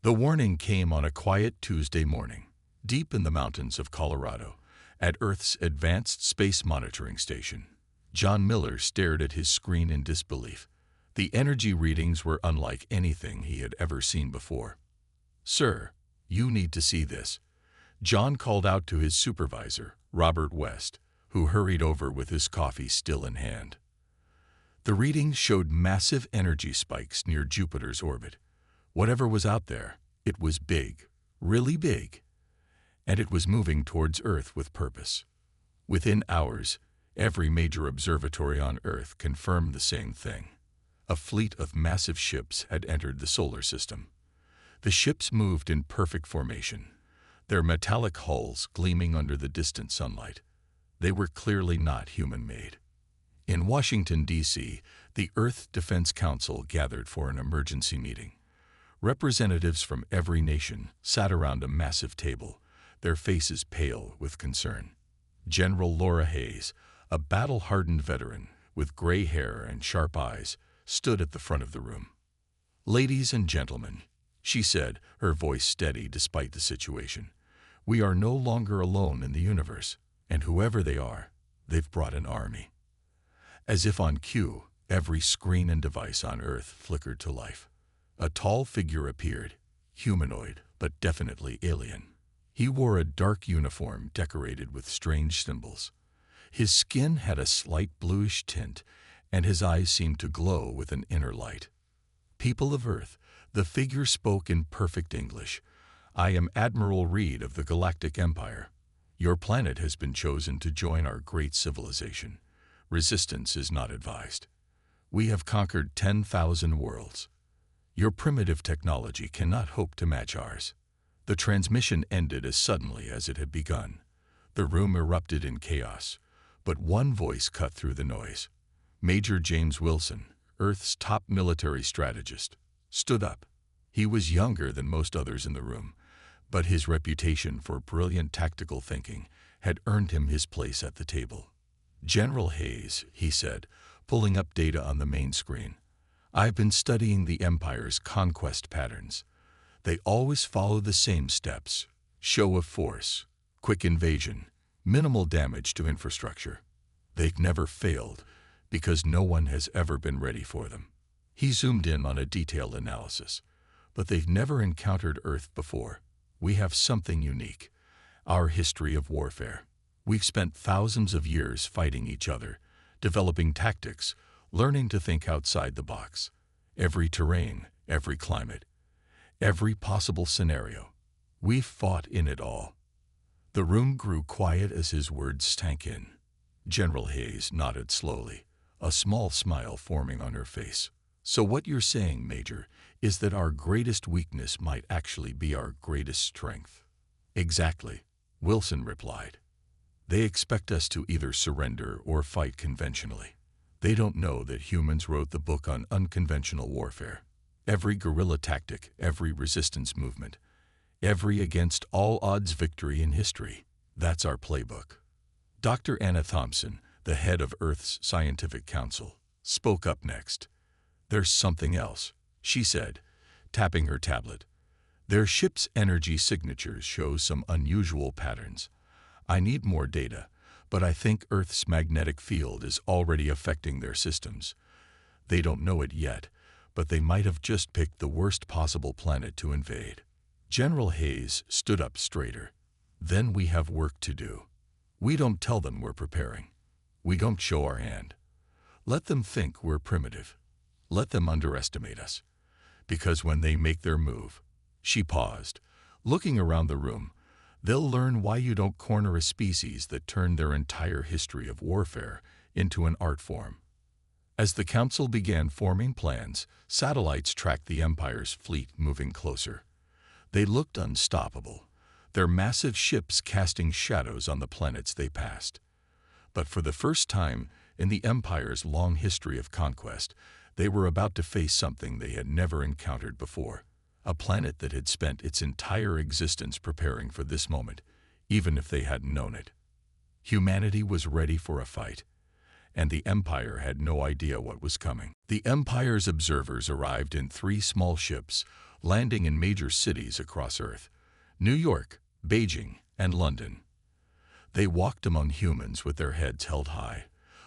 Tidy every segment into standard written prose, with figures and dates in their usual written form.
The warning came on a quiet Tuesday morning, deep in the mountains of Colorado, at Earth's Advanced Space Monitoring Station. John Miller stared at his screen in disbelief. The energy readings were unlike anything he had ever seen before. "Sir, you need to see this," John called out to his supervisor, Robert West, who hurried over with his coffee still in hand. The readings showed massive energy spikes near Jupiter's orbit. Whatever was out there, it was big, really big, and it was moving towards Earth with purpose. Within hours, every major observatory on Earth confirmed the same thing. A fleet of massive ships had entered the solar system. The ships moved in perfect formation, their metallic hulls gleaming under the distant sunlight. They were clearly not human-made. In Washington, D.C., the Earth Defense Council gathered for an emergency meeting. Representatives from every nation sat around a massive table, their faces pale with concern. General Laura Hayes, a battle-hardened veteran with gray hair and sharp eyes, stood at the front of the room. "Ladies and gentlemen," she said, her voice steady despite the situation, "we are no longer alone in the universe, and whoever they are, they've brought an army." As if on cue, every screen and device on Earth flickered to life. A tall figure appeared, humanoid, but definitely alien. He wore a dark uniform decorated with strange symbols. His skin had a slight bluish tint, and his eyes seemed to glow with an inner light. "People of Earth," the figure spoke in perfect English, "I am Admiral Reed of the Galactic Empire. Your planet has been chosen to join our great civilization. Resistance is not advised. We have conquered 10,000 worlds. Your primitive technology cannot hope to match ours." The transmission ended as suddenly as it had begun. The room erupted in chaos, but one voice cut through the noise. Major James Wilson, Earth's top military strategist, stood up. He was younger than most others in the room, but his reputation for brilliant tactical thinking had earned him his place at the table. "General Hayes," he said, pulling up data on the main screen, "I've been studying the Empire's conquest patterns. They always follow the same steps: show of force, quick invasion, minimal damage to infrastructure. They've never failed because no one has ever been ready for them." He zoomed in on a detailed analysis. "But they've never encountered Earth before. We have something unique: our history of warfare. We've spent thousands of years fighting each other, developing tactics, learning to think outside the box. Every terrain, every climate, every possible scenario. We've fought in it all." The room grew quiet as his words sank in. General Hayes nodded slowly, a small smile forming on her face. "So what you're saying, Major, is that our greatest weakness might actually be our greatest strength." "Exactly," Wilson replied. "They expect us to either surrender or fight conventionally. They don't know that humans wrote the book on unconventional warfare. Every guerrilla tactic, every resistance movement, every against all odds victory in history. That's our playbook." Dr. Anna Thompson, the head of Earth's Scientific Council, spoke up next. "There's something else," she said, tapping her tablet. "Their ship's energy signatures show some unusual patterns. I need more data, but I think Earth's magnetic field is already affecting their systems. They don't know it yet, but they might have just picked the worst possible planet to invade." General Hayes stood up straighter. "Then we have work to do. We don't tell them we're preparing. We don't show our hand. Let them think we're primitive. Let them underestimate us. Because when they make their move," she paused, looking around the room, "they'll learn why you don't corner a species that turned their entire history of warfare into an art form." As the council began forming plans, satellites tracked the Empire's fleet moving closer. They looked unstoppable, their massive ships casting shadows on the planets they passed. But for the first time in the Empire's long history of conquest, they were about to face something they had never encountered before. A planet that had spent its entire existence preparing for this moment, even if they hadn't known it. Humanity was ready for a fight, and the Empire had no idea what was coming. The Empire's observers arrived in 3 small ships, landing in major cities across Earth: New York, Beijing, and London. They walked among humans with their heads held high,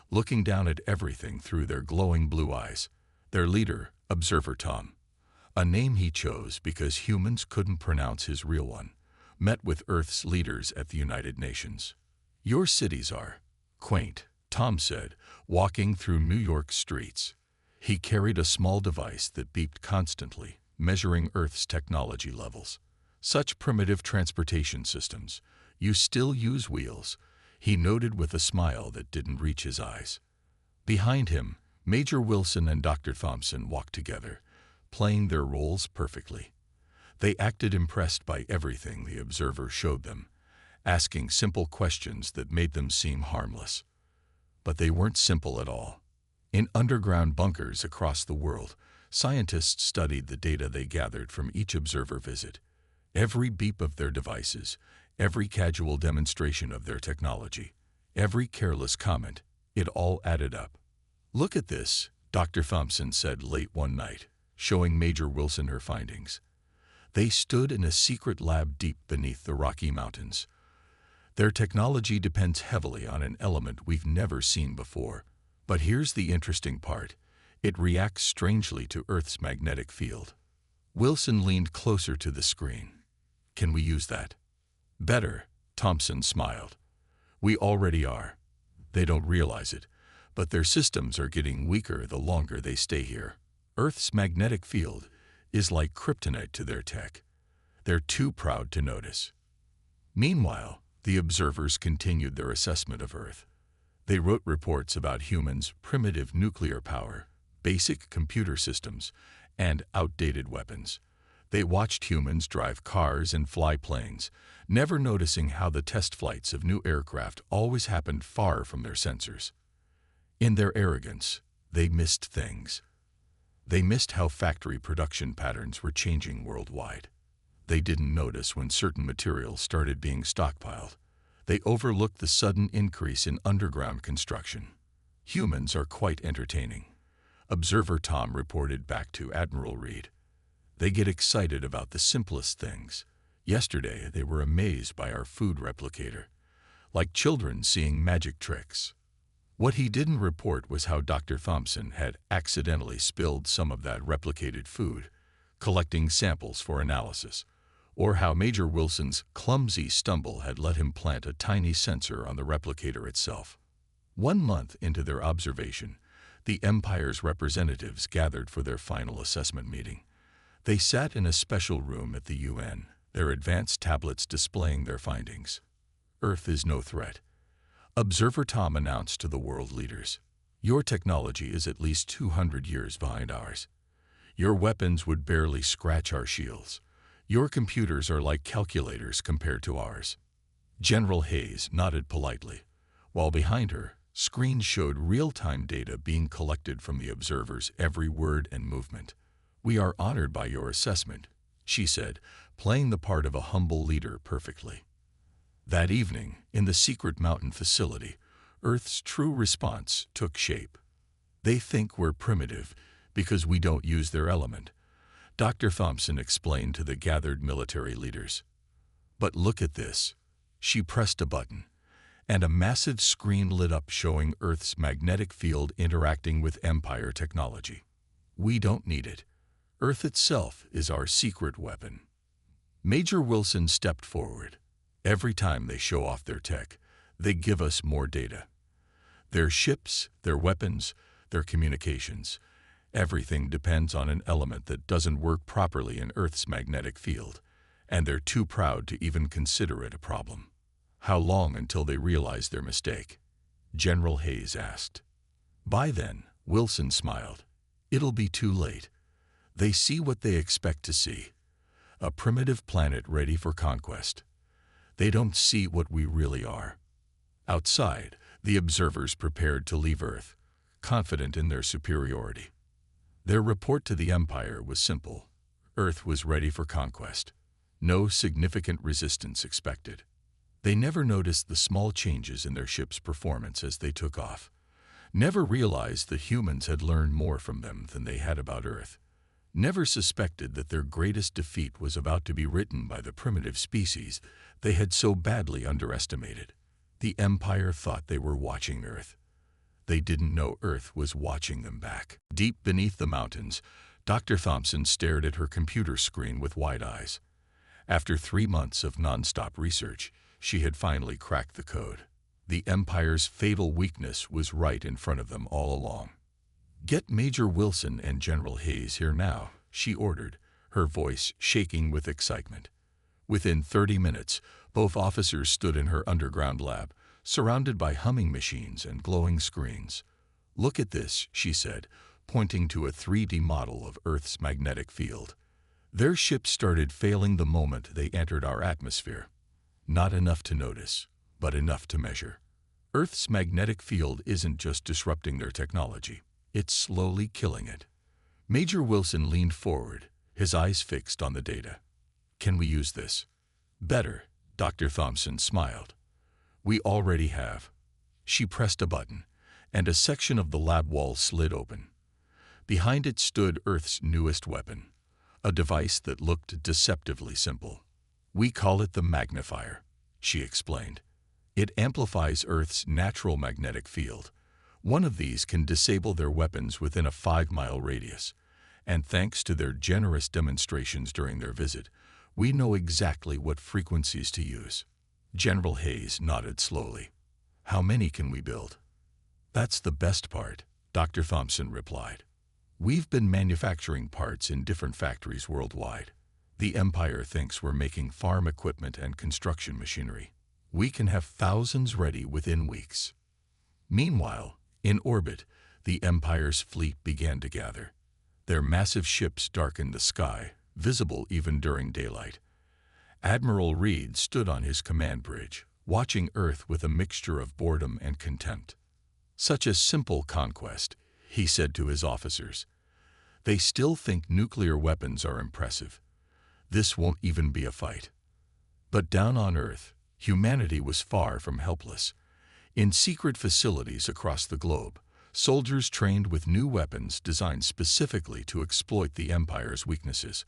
looking down at everything through their glowing blue eyes. Their leader, Observer Tom, a name he chose because humans couldn't pronounce his real one, met with Earth's leaders at the United Nations. "Your cities are quaint," Tom said, walking through New York streets. He carried a small device that beeped constantly, measuring Earth's technology levels. "Such primitive transportation systems. You still use wheels," he noted with a smile that didn't reach his eyes. Behind him, Major Wilson and Dr. Thompson walked together, playing their roles perfectly. They acted impressed by everything the observer showed them, asking simple questions that made them seem harmless. But they weren't simple at all. In underground bunkers across the world, scientists studied the data they gathered from each observer visit. Every beep of their devices, every casual demonstration of their technology, every careless comment, it all added up. "Look at this," Dr. Thompson said late one night, showing Major Wilson her findings. They stood in a secret lab deep beneath the Rocky Mountains. "Their technology depends heavily on an element we've never seen before. But here's the interesting part. It reacts strangely to Earth's magnetic field." Wilson leaned closer to the screen. "Can we use that?" "Better," Thompson smiled. "We already are. They don't realize it, but their systems are getting weaker the longer they stay here. Earth's magnetic field is like kryptonite to their tech. They're too proud to notice." Meanwhile, the observers continued their assessment of Earth. They wrote reports about humans' primitive nuclear power, basic computer systems, and outdated weapons. They watched humans drive cars and fly planes, never noticing how the test flights of new aircraft always happened far from their sensors. In their arrogance, they missed things. They missed how factory production patterns were changing worldwide. They didn't notice when certain materials started being stockpiled. They overlooked the sudden increase in underground construction. "Humans are quite entertaining," Observer Tom reported back to Admiral Reed. "They get excited about the simplest things. Yesterday, they were amazed by our food replicator, like children seeing magic tricks." What he didn't report was how Dr. Thompson had accidentally spilled some of that replicated food, collecting samples for analysis, or how Major Wilson's clumsy stumble had let him plant a tiny sensor on the replicator itself. 1 month into their observation, the Empire's representatives gathered for their final assessment meeting. They sat in a special room at the UN, their advanced tablets displaying their findings. "Earth is no threat," Observer Tom announced to the world leaders. "Your technology is at least 200 years behind ours. Your weapons would barely scratch our shields. Your computers are like calculators compared to ours." General Hayes nodded politely, while behind her, screens showed real-time data being collected from the observers' every word and movement. "We are honored by your assessment," she said, playing the part of a humble leader perfectly. That evening, in the secret mountain facility, Earth's true response took shape. "They think we're primitive because we don't use their element," Dr. Thompson explained to the gathered military leaders. "But look at this." She pressed a button, and a massive screen lit up showing Earth's magnetic field interacting with Empire technology. "We don't need it. Earth itself is our secret weapon." Major Wilson stepped forward. "Every time they show off their tech, they give us more data. Their ships, their weapons, their communications. Everything depends on an element that doesn't work properly in Earth's magnetic field, and they're too proud to even consider it a problem." "How long until they realize their mistake?" General Hayes asked. "By then," Wilson smiled, "it'll be too late. They see what they expect to see. A primitive planet ready for conquest. They don't see what we really are." Outside, the observers prepared to leave Earth, confident in their superiority. Their report to the Empire was simple. Earth was ready for conquest. No significant resistance expected. They never noticed the small changes in their ship's performance as they took off. Never realized that humans had learned more from them than they had about Earth. Never suspected that their greatest defeat was about to be written by the primitive species they had so badly underestimated. The Empire thought they were watching Earth. They didn't know Earth was watching them back. Deep beneath the mountains, Dr. Thompson stared at her computer screen with wide eyes. After 3 months of non-stop research, she had finally cracked the code. The Empire's fatal weakness was right in front of them all along. "Get Major Wilson and General Hayes here now," she ordered, her voice shaking with excitement. Within 30 minutes, both officers stood in her underground lab, surrounded by humming machines and glowing screens. "Look at this," she said, pointing to a 3D model of Earth's magnetic field. "Their ship started failing the moment they entered our atmosphere. Not enough to notice, but enough to measure. Earth's magnetic field isn't just disrupting their technology. It's slowly killing it." Major Wilson leaned forward, his eyes fixed on the data. "Can we use this?" "Better," Dr. Thompson smiled. "We already have." She pressed a button, and a section of the lab wall slid open. Behind it stood Earth's newest weapon, a device that looked deceptively simple. "We call it the magnifier," she explained. "It amplifies Earth's natural magnetic field. One of these can disable their weapons within a 5-mile radius, and thanks to their generous demonstrations during their visit, we know exactly what frequencies to use." General Hayes nodded slowly. "How many can we build?" "That's the best part," Dr. Thompson replied. "We've been manufacturing parts in different factories worldwide. The Empire thinks we're making farm equipment and construction machinery. We can have thousands ready within weeks." Meanwhile, in orbit, the Empire's fleet began to gather. Their massive ships darkened the sky, visible even during daylight. Admiral Reed stood on his command bridge, watching Earth with a mixture of boredom and contempt. "Such a simple conquest," he said to his officers. "They still think nuclear weapons are impressive. This won't even be a fight." But down on Earth, humanity was far from helpless. In secret facilities across the globe, soldiers trained with new weapons designed specifically to exploit the Empire's weaknesses.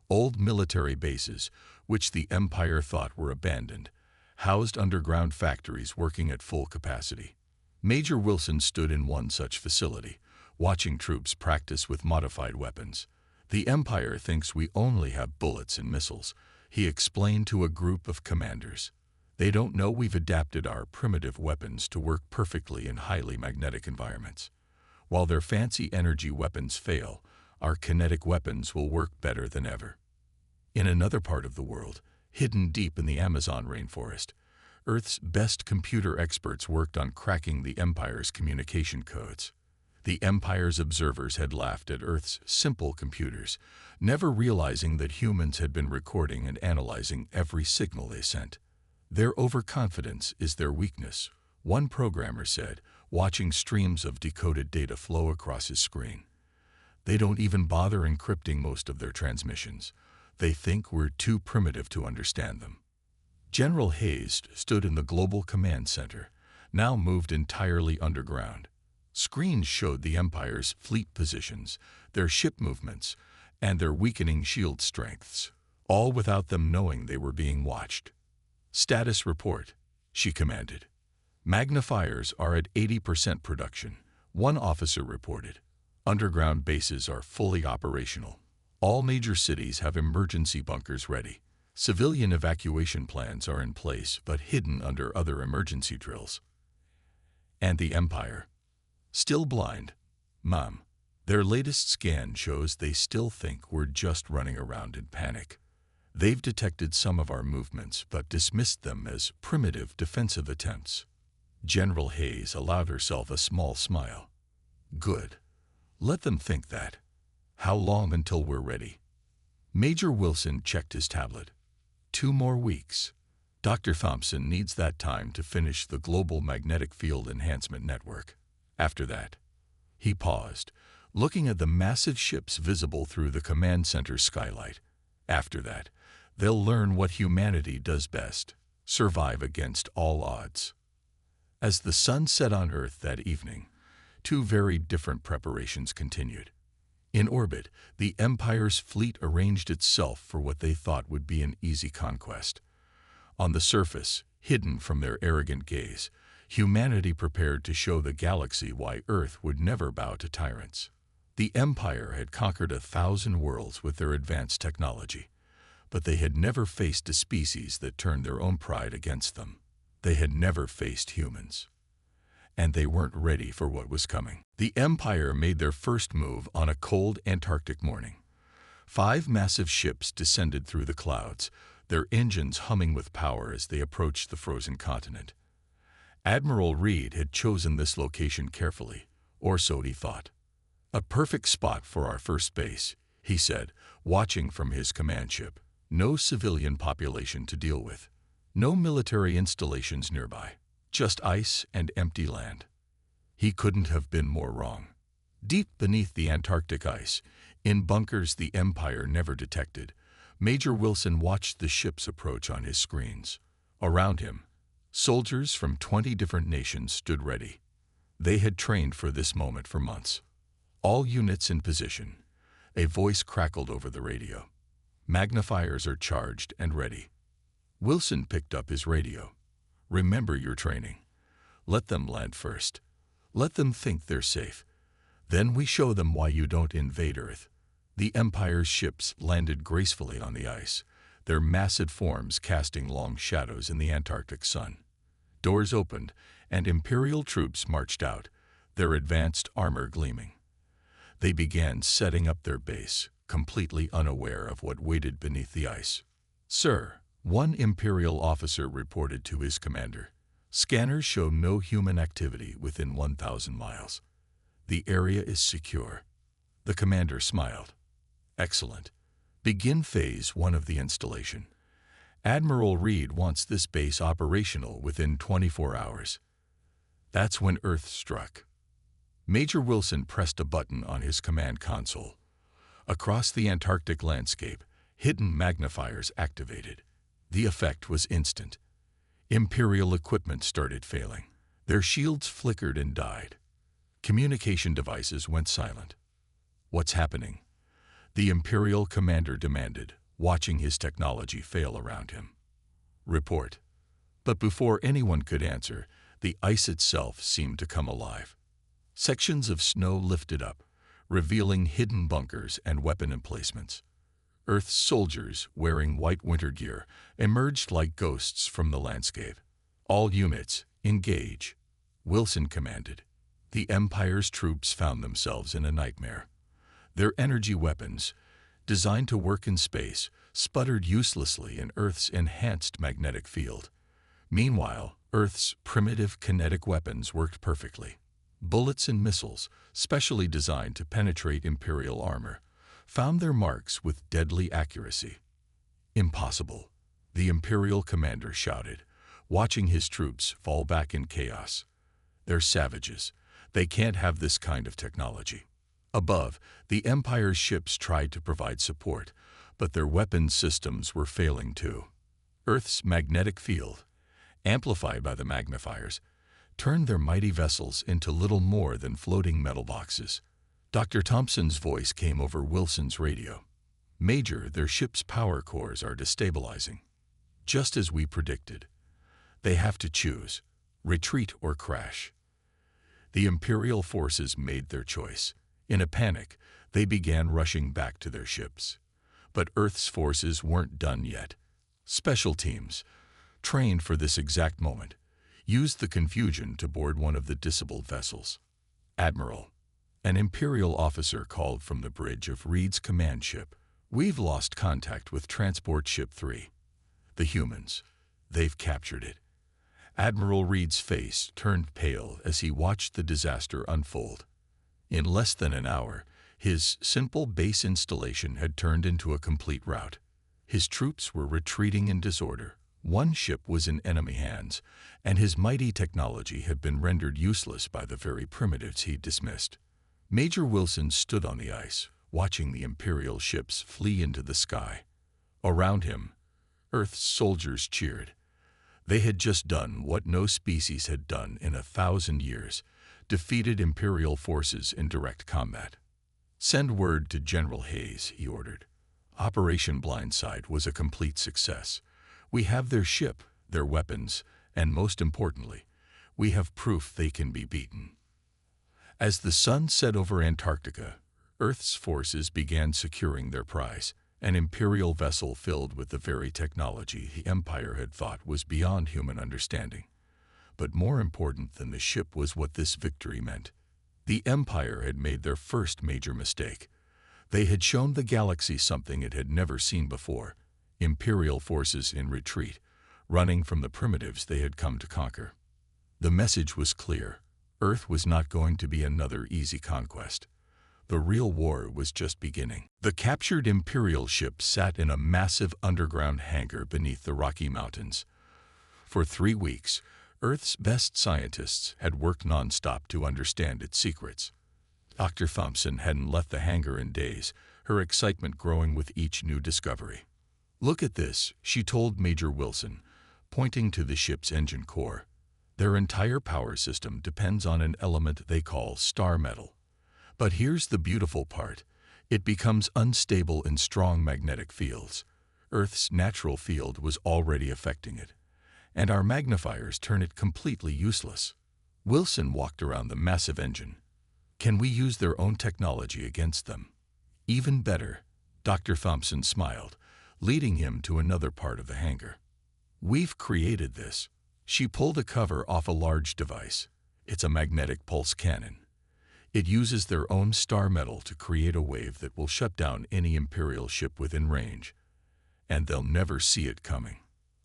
Old military bases, which the Empire thought were abandoned, housed underground factories working at full capacity. Major Wilson stood in one such facility, watching troops practice with modified weapons. "The Empire thinks we only have bullets and missiles," he explained to a group of commanders. "They don't know we've adapted our primitive weapons to work perfectly in highly magnetic environments. While their fancy energy weapons fail, our kinetic weapons will work better than ever." In another part of the world, hidden deep in the Amazon rainforest, Earth's best computer experts worked on cracking the Empire's communication codes. The Empire's observers had laughed at Earth's simple computers, never realizing that humans had been recording and analyzing every signal they sent. "Their overconfidence is their weakness," one programmer said, watching streams of decoded data flow across his screen. "They don't even bother encrypting most of their transmissions. They think we're too primitive to understand them." General Hayes stood in the Global Command Center, now moved entirely underground. Screens showed the Empire's fleet positions, their ship movements, and their weakening shield strengths, all without them knowing they were being watched. "Status report," she commanded. "Magnifiers are at 80% production," one officer reported. "Underground bases are fully operational. All major cities have emergency bunkers ready. Civilian evacuation plans are in place but hidden under other emergency drills." And the Empire? Still blind. "Mom, their latest scan shows they still think we're just running around in panic. They've detected some of our movements but dismissed them as primitive defensive attempts." General Hayes allowed herself a small smile. "Good. Let them think that. How long until we're ready?" Major Wilson checked his tablet. 2 more weeks. Dr. Thompson needs that time to finish the Global Magnetic Field Enhancement Network. After that, he paused, looking at the massive ships visible through the command center skylight. After that, they'll learn what humanity does best: survive against all odds. As the sun set on Earth that evening, Two very different preparations continued. In orbit, the Empire's fleet arranged itself for what they thought would be an easy conquest. On the surface, hidden from their arrogant gaze, humanity prepared to show the galaxy why Earth would never bow to tyrants. The Empire had conquered 1,000 worlds with their advanced technology, but they had never faced a species that turned their own pride against them. They had never faced humans. And they weren't ready for what was coming. The Empire made their first move on a cold Antarctic morning. 5 massive ships descended through the clouds, their engines humming with power as they approached the frozen continent. Admiral Reed had chosen this location carefully, or so he thought. A perfect spot for our first base, he said, watching from his command ship. No civilian population to deal with. No military installations nearby. Just ice and empty land. He couldn't have been more wrong. Deep beneath the Antarctic ice, in bunkers the Empire never detected, Major Wilson watched the ships approach on his screens. Around him, soldiers from 20 different nations stood ready. They had trained for this moment for months. All units in position. A voice crackled over the radio. Magnifiers are charged and ready. Wilson picked up his radio. Remember your training. Let them land first. Let them think they're safe. Then we show them why you don't invade Earth. The Empire's ships landed gracefully on the ice, their massive forms casting long shadows in the Antarctic sun. Doors opened, and Imperial troops marched out, their advanced armor gleaming. They began setting up their base, completely unaware of what waited beneath the ice. "Sir," one Imperial officer reported to his commander, "scanners show no human activity within 1,000 miles. The area is secure." The commander smiled. "Excellent. Begin Phase 1 of the installation. Admiral Reed wants this base operational within 24 hours. That's when Earth struck. Major Wilson pressed a button on his command console. Across the Antarctic landscape, hidden magnifiers activated. The effect was instant. Imperial equipment started failing. Their shields flickered and died. Communication devices went silent. "What's happening?" the Imperial commander demanded, watching his technology fail around him. "Report." But before anyone could answer, the ice itself seemed to come alive. Sections of snow lifted up, revealing hidden bunkers and weapon emplacements. Earth's soldiers, wearing white winter gear, emerged like ghosts from the landscape. "All units, engage," Wilson commanded. The Empire's troops found themselves in a nightmare. Their energy weapons, designed to work in space, sputtered uselessly in Earth's enhanced magnetic field. Meanwhile, Earth's primitive kinetic weapons worked perfectly. Bullets and missiles, specially designed to penetrate Imperial armor, found their marks with deadly accuracy. "Impossible," the Imperial commander shouted, watching his troops fall back in chaos. "They're savages. They can't have this kind of technology." Above, the Empire's ships tried to provide support, but their weapons systems were failing too. Earth's magnetic field, amplified by the magnifiers, turned their mighty vessels into little more than floating metal boxes. Dr. Thompson's voice came over Wilson's radio. "Major, their ship's power cores are destabilizing. Just as we predicted. They have to choose, retreat or crash." The Imperial forces made their choice. In a panic, they began rushing back to their ships. But Earth's forces weren't done yet. Special teams, trained for this exact moment, used the confusion to board one of the disabled vessels. "Admiral," an Imperial officer called from the bridge of Reed's command ship, "we've lost contact with Transport Ship 3. The humans. They've captured it." Admiral Reed's face turned pale as he watched the disaster unfold. In less than an hour, his simple base installation had turned into a complete rout. His troops were retreating in disorder. One ship was in enemy hands, and his mighty technology had been rendered useless by the very primitives he'd dismissed. Major Wilson stood on the ice, watching the Imperial ships flee into the sky. Around him, Earth's soldiers cheered. They had just done what no species had done in 1,000 years, defeated Imperial forces in direct combat. "Send word to General Hayes," he ordered. Operation Blindside was a complete success. We have their ship, their weapons, and most importantly, we have proof they can be beaten. As the sun set over Antarctica, Earth's forces began securing their prize, an Imperial vessel filled with the very technology the Empire had thought was beyond human understanding. But more important than the ship was what this victory meant. The Empire had made their first major mistake. They had shown the galaxy something it had never seen before: Imperial forces in retreat, running from the primitives they had come to conquer. The message was clear. Earth was not going to be another easy conquest. The real war was just beginning. The captured Imperial ship sat in a massive underground hangar beneath the Rocky Mountains. For 3 weeks, Earth's best scientists had worked non-stop to understand its secrets. Dr. Thompson hadn't left the hangar in days, her excitement growing with each new discovery. "Look at this," she told Major Wilson, pointing to the ship's engine core. "Their entire power system depends on an element they call star metal. But here's the beautiful part. It becomes unstable in strong magnetic fields. Earth's natural field was already affecting it, and our magnifiers turn it completely useless." Wilson walked around the massive engine. "Can we use their own technology against them?" "Even better," Dr. Thompson smiled, leading him to another part of the hangar. "We've created this." She pulled a cover off a large device. "It's a magnetic pulse cannon. It uses their own star metal to create a wave that will shut down any Imperial ship within range, and they'll never see it coming."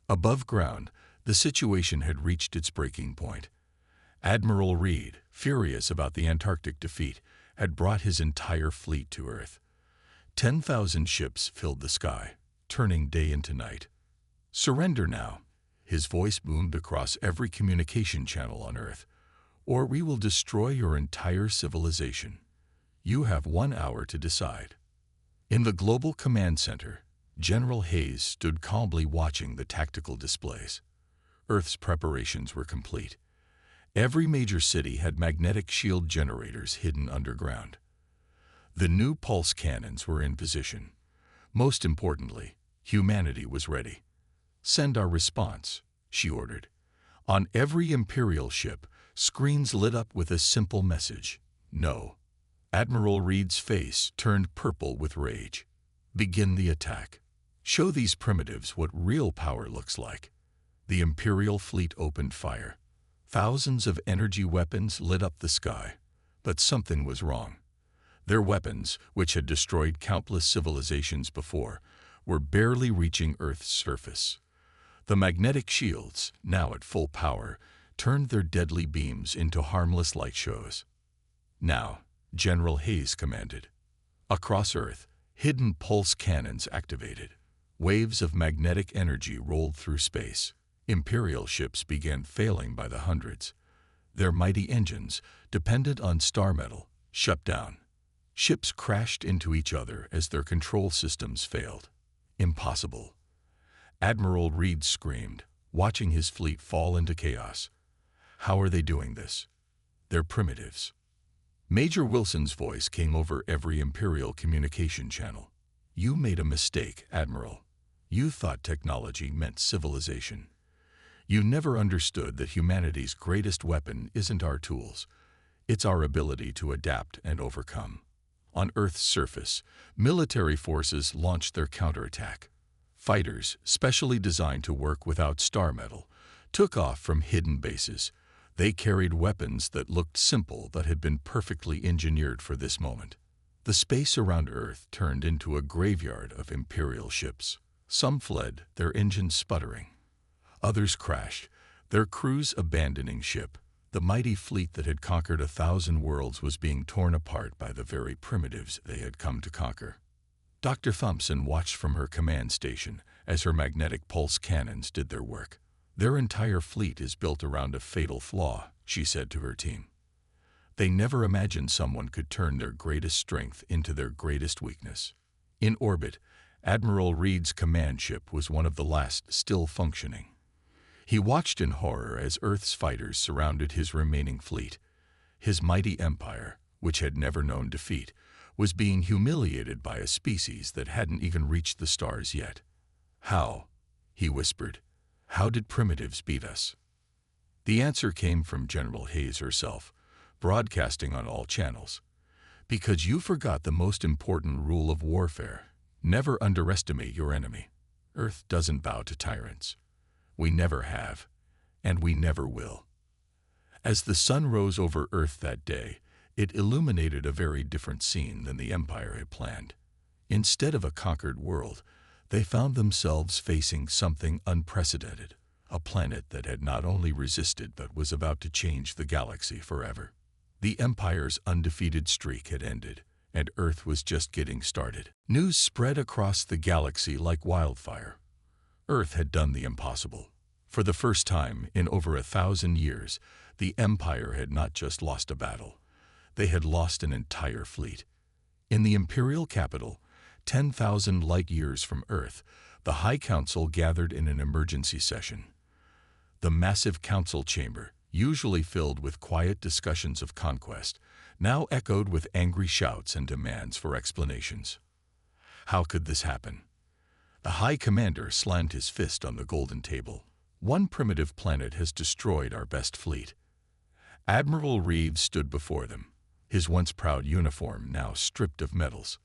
Above ground, the situation had reached its breaking point. Admiral Reed, furious about the Antarctic defeat, had brought his entire fleet to Earth. 10,000 ships filled the sky, turning day into night. "Surrender now," his voice boomed across every communication channel on Earth, "or we will destroy your entire civilization. You have 1 hour to decide." In the Global Command Center, General Hayes stood calmly watching the tactical displays. Earth's preparations were complete. Every major city had magnetic shield generators hidden underground. The new pulse cannons were in position. Most importantly, humanity was ready. "Send our response," she ordered. On every Imperial ship, screens lit up with a simple message: "No." Admiral Reed's face turned purple with rage. "Begin the attack. Show these primitives what real power looks like." The Imperial fleet opened fire. Thousands of energy weapons lit up the sky. But something was wrong. Their weapons, which had destroyed countless civilizations before, were barely reaching Earth's surface. The magnetic shields, now at full power, turned their deadly beams into harmless light shows. "Now," General Hayes commanded. Across Earth, hidden pulse cannons activated. Waves of magnetic energy rolled through space. Imperial ships began failing by the hundreds. Their mighty engines, dependent on star metal, shut down. Ships crashed into each other as their control systems failed. "Impossible." Admiral Reed screamed, watching his fleet fall into chaos. "How are they doing this? They're primitives." Major Wilson's voice came over every Imperial communication channel. "You made a mistake, Admiral. You thought technology meant civilization. You never understood that humanity's greatest weapon isn't our tools. It's our ability to adapt and overcome." On Earth's surface, military forces launched their counterattack. Fighters, specially designed to work without star metal, took off from hidden bases. They carried weapons that looked simple but had been perfectly engineered for this moment. The space around Earth turned into a graveyard of Imperial ships. Some fled, their engines sputtering. Others crashed, their crews abandoning ship. The mighty fleet that had conquered 1,000 worlds was being torn apart by the very primitives they had come to conquer. Dr. Thompson watched from her command station as her magnetic pulse cannons did their work. "Their entire fleet is built around a fatal flaw," she said to her team. "They never imagined someone could turn their greatest strength into their greatest weakness." In orbit, Admiral Reed's command ship was one of the last still functioning. He watched in horror as Earth's fighters surrounded his remaining fleet. His mighty empire, which had never known defeat, was being humiliated by a species that hadn't even reached the stars yet. "How?" he whispered. "How did primitives beat us?" The answer came from General Hayes herself, broadcasting on all channels. "Because you forgot the most important rule of warfare. Never underestimate your enemy. Earth doesn't bow to tyrants. We never have, and we never will." As the sun rose over Earth that day, it illuminated a very different scene than the Empire had planned. Instead of a conquered world, they found themselves facing something unprecedented, a planet that had not only resisted but was about to change the galaxy forever. The Empire's undefeated streak had ended, and Earth was just getting started. News spread across the galaxy like wildfire. Earth had done the impossible. For the first time in over 1,000 years, the Empire had not just lost a battle. They had lost an entire fleet. In the Imperial capital, 10,000 light-years from Earth, the High Council gathered in an emergency session. The massive council chamber, usually filled with quiet discussions of conquest, now echoed with angry shouts and demands for explanations. How could this happen? The High Commander slammed his fist on the golden table. "One primitive planet has destroyed our best fleet." Admiral Reeves stood before them, his once proud uniform now stripped of medals.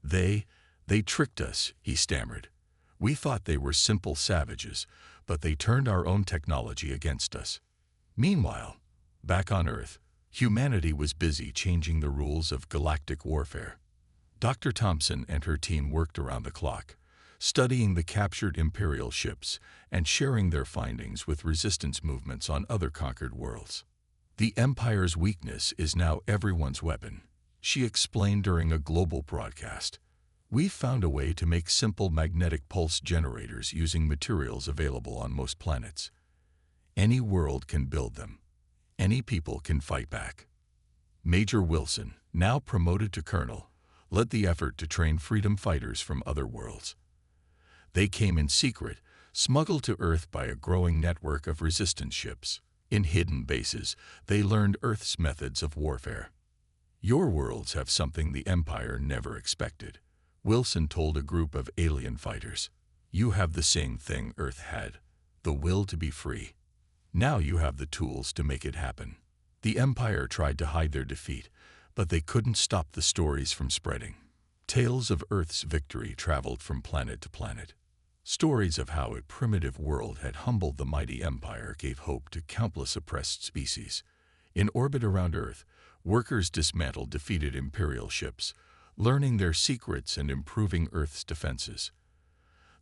They tricked us," he stammered. "We thought they were simple savages, but they turned our own technology against us." Meanwhile, back on Earth, humanity was busy changing the rules of galactic warfare. Dr. Thompson and her team worked around the clock, studying the captured Imperial ships and sharing their findings with resistance movements on other conquered worlds. "The Empire's weakness is now everyone's weapon," she explained during a global broadcast. "We've found a way to make simple magnetic pulse generators using materials available on most planets. Any world can build them. Any people can fight back." Major Wilson, now promoted to colonel, led the effort to train freedom fighters from other worlds. They came in secret, smuggled to Earth by a growing network of resistance ships. In hidden bases, they learned Earth's methods of warfare. "Your worlds have something the Empire never expected," Wilson told a group of alien fighters. "You have the same thing Earth had, the will to be free. Now you have the tools to make it happen." The Empire tried to hide their defeat, but they couldn't stop the stories from spreading. Tales of Earth's victory traveled from planet to planet. Stories of how a primitive world had humbled the mighty Empire gave hope to countless oppressed species. In orbit around Earth, workers dismantled defeated Imperial ships, learning their secrets and improving Earth's defenses.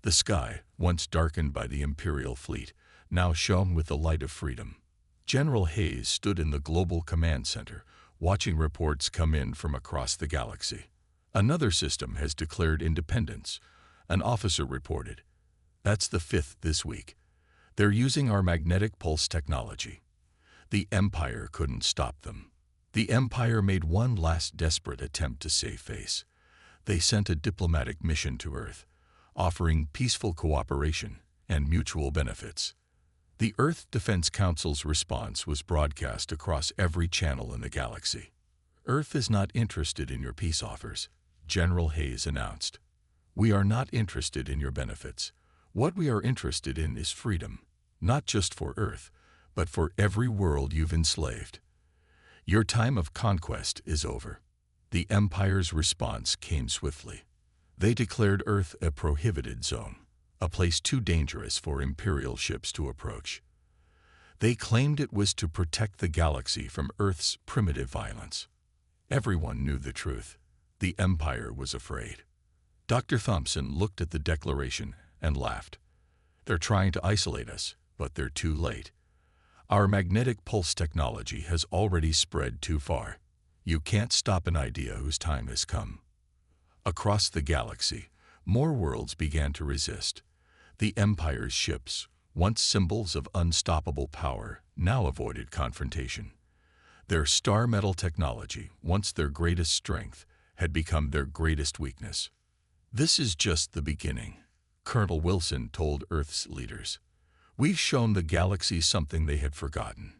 The sky, once darkened by the Imperial fleet, now shone with the light of freedom. General Hayes stood in the Global Command Center, watching reports come in from across the galaxy. "Another system has declared independence," an officer reported. "That's the 5th this week. They're using our magnetic pulse technology." The Empire couldn't stop them. The Empire made one last desperate attempt to save face. They sent a diplomatic mission to Earth, offering peaceful cooperation and mutual benefits. The Earth Defense Council's response was broadcast across every channel in the galaxy. "Earth is not interested in your peace offers," General Hayes announced. "We are not interested in your benefits. What we are interested in is freedom, not just for Earth, but for every world you've enslaved. Your time of conquest is over." The Empire's response came swiftly. They declared Earth a prohibited zone, a place too dangerous for Imperial ships to approach. They claimed it was to protect the galaxy from Earth's primitive violence. Everyone knew the truth. The Empire was afraid. Dr. Thompson looked at the declaration and laughed. "They're trying to isolate us, but they're too late. Our magnetic pulse technology has already spread too far. You can't stop an idea whose time has come." Across the galaxy, more worlds began to resist. The Empire's ships, once symbols of unstoppable power, now avoided confrontation. Their star metal technology, once their greatest strength, had become their greatest weakness. "This is just the beginning," Colonel Wilson told Earth's leaders. "We've shown the galaxy something they had forgotten.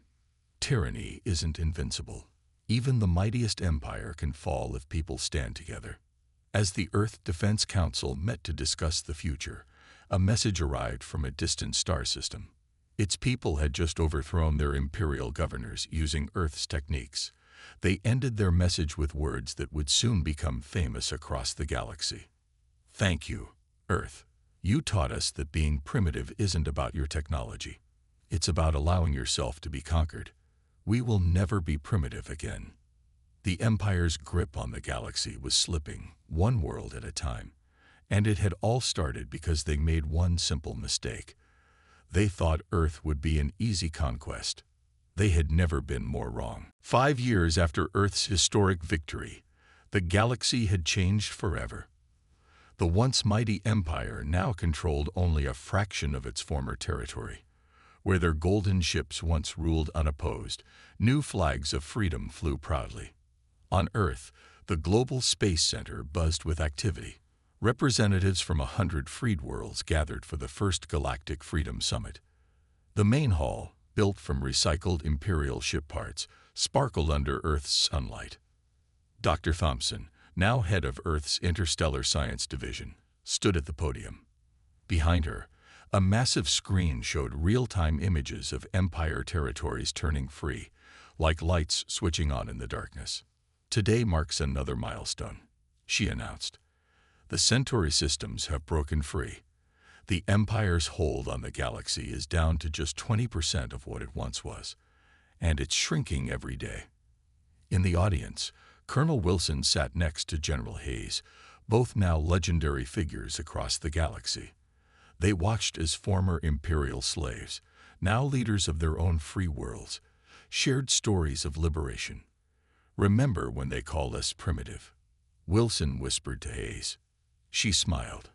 Tyranny isn't invincible. Even the mightiest empire can fall if people stand together. As the Earth Defense Council met to discuss the future, a message arrived from a distant star system. Its people had just overthrown their imperial governors using Earth's techniques. They ended their message with words that would soon become famous across the galaxy. Thank you, Earth. You taught us that being primitive isn't about your technology. It's about allowing yourself to be conquered. We will never be primitive again. The Empire's grip on the galaxy was slipping, one world at a time. And it had all started because they made one simple mistake. They thought Earth would be an easy conquest. They had never been more wrong. 5 years after Earth's historic victory, the galaxy had changed forever. The once mighty empire now controlled only a fraction of its former territory. Where their golden ships once ruled unopposed, new flags of freedom flew proudly. On Earth, the global space center buzzed with activity. Representatives from 100 freed worlds gathered for the first Galactic Freedom Summit. The main hall, built from recycled Imperial ship parts, sparkled under Earth's sunlight. Dr. Thompson, now head of Earth's Interstellar Science Division, stood at the podium. Behind her, a massive screen showed real-time images of Empire territories turning free, like lights switching on in the darkness. Today marks another milestone, she announced. The Centauri systems have broken free. The Empire's hold on the galaxy is down to just 20% of what it once was, and it's shrinking every day. In the audience, Colonel Wilson sat next to General Hayes, both now legendary figures across the galaxy. They watched as former Imperial slaves, now leaders of their own free worlds, shared stories of liberation. Remember when they called us primitive? Wilson whispered to Hayes. She smiled.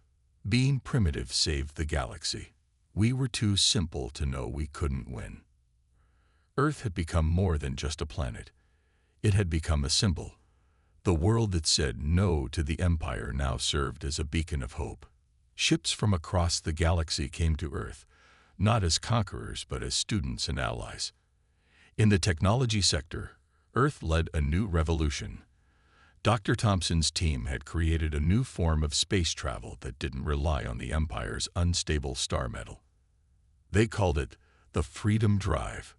Being primitive saved the galaxy. We were too simple to know we couldn't win. Earth had become more than just a planet. It had become a symbol. The world that said no to the Empire now served as a beacon of hope. Ships from across the galaxy came to Earth, not as conquerors but as students and allies. In the technology sector, Earth led a new revolution. Dr. Thompson's team had created a new form of space travel that didn't rely on the Empire's unstable star metal. They called it the Freedom Drive.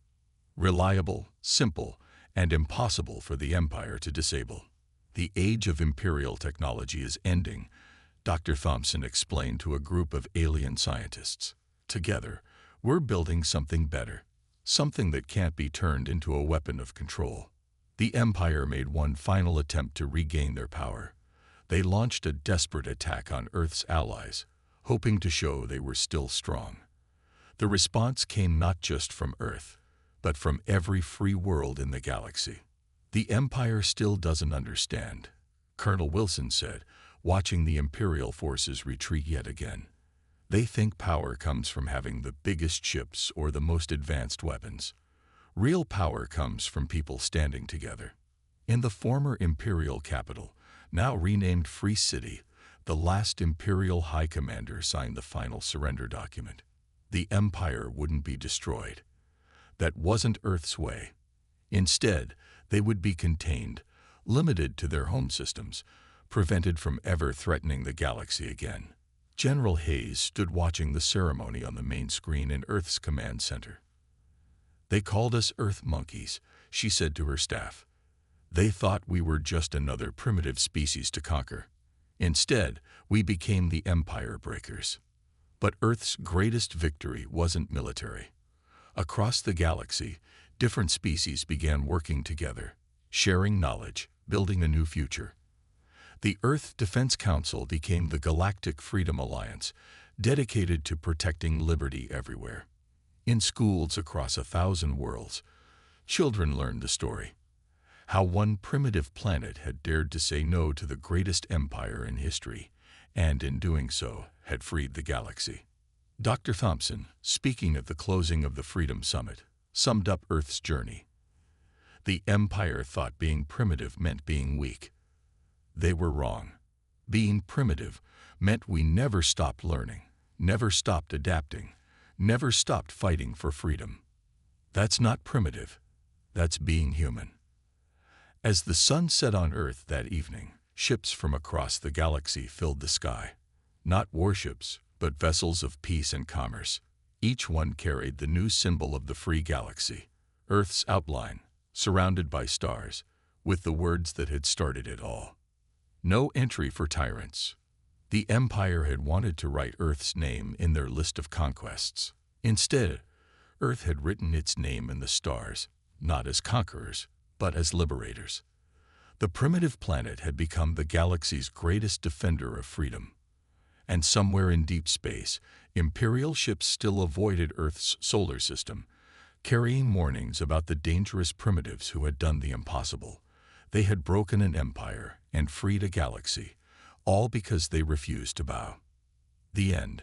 Reliable, simple, and impossible for the Empire to disable. The age of Imperial technology is ending, Dr. Thompson explained to a group of alien scientists. Together, we're building something better, something that can't be turned into a weapon of control. The Empire made one final attempt to regain their power. They launched a desperate attack on Earth's allies, hoping to show they were still strong. The response came not just from Earth, but from every free world in the galaxy. The Empire still doesn't understand, Colonel Wilson said, watching the Imperial forces retreat yet again. They think power comes from having the biggest ships or the most advanced weapons. Real power comes from people standing together. In the former Imperial capital, now renamed Free City, the last Imperial High Commander signed the final surrender document. The Empire wouldn't be destroyed. That wasn't Earth's way. Instead, they would be contained, limited to their home systems, prevented from ever threatening the galaxy again. General Hayes stood watching the ceremony on the main screen in Earth's command center. They called us Earth monkeys, she said to her staff. They thought we were just another primitive species to conquer. Instead, we became the Empire Breakers. But Earth's greatest victory wasn't military. Across the galaxy, different species began working together, sharing knowledge, building a new future. The Earth Defense Council became the Galactic Freedom Alliance, dedicated to protecting liberty everywhere. In schools across 1,000 worlds, children learned the story. How one primitive planet had dared to say no to the greatest empire in history, and in doing so, had freed the galaxy. Dr. Thompson, speaking at the closing of the Freedom Summit, summed up Earth's journey. The Empire thought being primitive meant being weak. They were wrong. Being primitive meant we never stopped learning, never stopped adapting, never stopped fighting for freedom. That's not primitive. That's being human. As the sun set on Earth that evening, ships from across the galaxy filled the sky. Not warships, but vessels of peace and commerce. Each one carried the new symbol of the free galaxy, Earth's outline, surrounded by stars, with the words that had started it all. No entry for tyrants. The Empire had wanted to write Earth's name in their list of conquests. Instead, Earth had written its name in the stars, not as conquerors, but as liberators. The primitive planet had become the galaxy's greatest defender of freedom. And somewhere in deep space, Imperial ships still avoided Earth's solar system, carrying warnings about the dangerous primitives who had done the impossible. They had broken an empire and freed a galaxy, all because they refused to bow. The end.